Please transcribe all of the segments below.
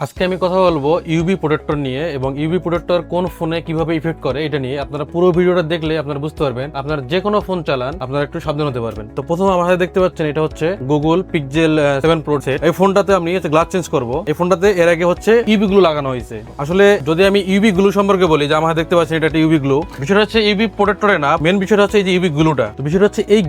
আজকে আমি কথা বলবো ইউভি প্রোটেক্টর নিয়ে এবং ইউভি প্রোটেক্টর কোন ফোনে কিভাবে ইফেক্ট করে এটা নিয়ে। আপনারা পুরো ভিডিওটা দেখলে আপনারা বুঝতে পারবেন। আপনারা যে কোনো ফোন চালান আপনারা একটু সাবধান হতে পারবেন। তো প্রথম আমার হাতে দেখতে পাচ্ছেন এটা হচ্ছে গুগল পিক্সেল 7 প্রো সেট। এই ফোনটাতে আমি গ্লাস চেঞ্জ করব। এই ফোনটাতে এর আগে হচ্ছে ইউভি গ্লু লাগানো হয়েছে। আসলে যদি আমি ইউভি গ্লু সম্পর্কে বলি, যে আমার হাতে দেখতে পাচ্ছেন এটা একটা ইউভি গ্লু। বিষয়টা হচ্ছে ইউভি প্রোটেক্টরে না, মেন বিষয়টা হচ্ছে এই যে ইউভি গ্লুটা। তো বিষয়টা হচ্ছে এই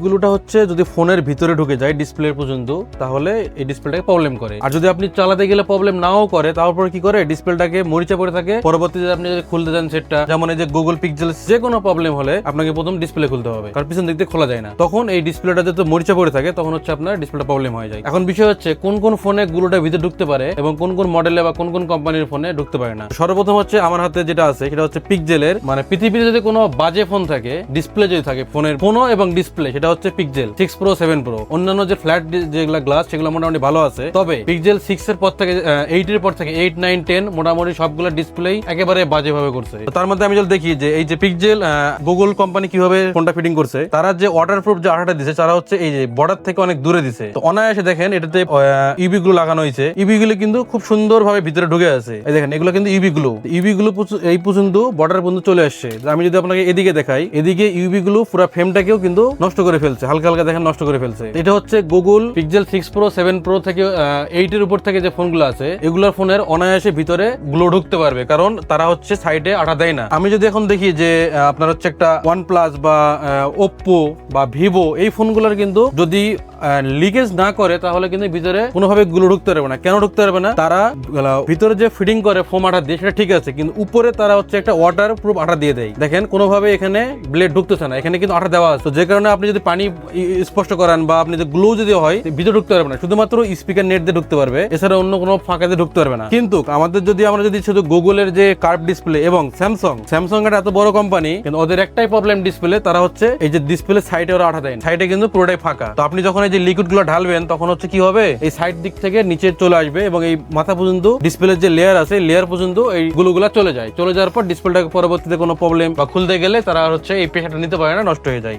গ্লুটা হচ্ছে যদি ফোনের ভিতরে ঢুকে যায় ডিসপ্লে পর্যন্ত, তাহলে এই ডিসপ্লেটাকে প্রবলেম করে। আর যদি আপনি চালাতে গেলে প্রবলেম নাও করে, তারপর কি করে ডিসপ্লেটাকে মরিচা পড়ে থাকে। পরবর্তীতে আপনি যদি খুলতে যান সেটটা, যেমন এই যে গুগল পিক্সেল, যে কোনো প্রবলেম হলে আপনাকে প্রথম ডিসপ্লে খুলতে হবে, কারণ পিছন দিক দিয়ে খোলা যায় না। তখন এই ডিসপ্লেটা যদি মরিচা পড়ে থাকে তখন হচ্ছে আপনার ডিসপ্লেটা প্রবলেম হয়ে যায়। এখন বিষয় হচ্ছে কোন কোন ফোনে গুলোটা ভিতরে ঢুকতে পারে এবং কোন কোন মডেলে বা কোন কোন কোম্পানির ফোনে ঢুকতে পারে না। সর্বপ্রথম হচ্ছে আমার হাতে যেটা আছে সেটা হচ্ছে পিক্সেলের, মানে পৃথিবীতে যদি কোনো বাজে ফোন থাকে, ডিসপ্লে যদি থাকে ফোনের ফোনও এবং ডিসপ্লে, সেটা হচ্ছে পিক্সেল 6 প্রো 7 প্রো। অন্যান্য যে ফ্ল্যাট যেগুলো গ্লাস সেগুলো মোটামুটি ভালো আছে, তবে পিক্সেল 6 এর পর থেকে 8 এর পর থেকে 8 9 10 মোটামুটি সবগুলো ডিসপ্লে একেবারে বাজে ভাবে করছে। তার মধ্যে আমি যদি দেখি যে এই যে পিক্সেল গুগল কোম্পানি কিভাবে ফোনটা ফিটিং করছে, তারা যে ওয়াটারপ্রুফ যে আঠাটা দিছে, তারা হচ্ছে এই যে বর্ডার থেকে অনেক দূরে দিছে। তো অনায়াসে দেখেন এটাতে ইউভি গ্লু লাগানো হয়েছে। ইউভি গুলো কিন্তু খুব সুন্দর ভাবে ভিতরে ঢুকে আছে। এই দেখেন এগুলো কিন্তু ইউভি গ্লু এই পর্যন্ত বর্ডার পর্যন্ত চলে আসছে। আমি যদি আপনাকে এদিকে দেখাই, এদিকে ইউভি গ্লু পুরো ফ্রেমটাকেও কিন্তু নষ্ট করে ফেলছে, হালকা হালকা দেখেন নষ্ট করে ফেলছে। এটা হচ্ছে গুগল পিক্সেল 6 প্রো 7 প্রো থেকে 8 এর উপর থেকে যে ফোনগুলো আছে, এগুলোর ফোনের অনায়াসে ভিতরে গ্লো ঢুকতে পারবে, কারণ তারা হচ্ছে সাইডে আঠা দেয় না। আমি যদি এখন দেখি যে আপনার হচ্ছে একটা OnePlus বা ওপ্পো বা ভিভো, এই ফোনগুলোর কিন্তু যদি লিকেজ না করে তাহলে কিন্তু ভিতরে কোনোভাবে গুলো ঢুকতে পারবে না। কেন ঢুকতে পারবে না? তারা ভিতরে যে ফিটিং করে ফোম আঠা দিয়ে সেটা ঠিক আছে, কিন্তু উপরে তারা হচ্ছে একটা ওয়াটার প্রুফ আঠা দিয়ে দেয়। দেখেন কোনোভাবে এখানে ব্লেড ঢুকতেছে না, এখানে কিন্তু আঠা দেওয়া আছে। তো যে কারণে আপনি যদি পানি স্পষ্ট করান বা আপনি যদি গ্লু যদি হয়, ভিতরে ঢুকতে পারবে না, শুধুমাত্র স্পিকার নেট দিয়ে ঢুকতে পারবে, এছাড়া অন্য কোনো ফাঁকা দিয়ে ঢুকতে পারবে না। কিন্তু আমরা যদি শুধু গুগলের যে কার্ভ ডিসপ্লে এবং স্যামসাং এর এত বড় কোম্পানি, কিন্তু ওদের একটাই প্রবলেম ডিসপ্লে, তারা হচ্ছে এই যে ডিসপ্লে সাইডে ওরা আঠা দেয়, সাইডে কিন্তু পুরোটাই ফাঁকা। তো আপনি যখন এই যে লিকুইড গুলো ঢালবেন তখন হচ্ছে কি হবে, এই সাইড দিক থেকে নিচে চলে আসবে এবং এই মাথা পর্যন্ত ডিসপ্লের যে লেয়ার আছে, লেয়ার পর্যন্ত এই গুলো চলে যাওয়ার পর ডিসপ্লেটাকে পরবর্তীতে কোনো প্রবলেম বা খুলতে গেলে তারা হচ্ছে এই প্রেশারটা নিতে পারে না, নষ্ট হয়ে যায়।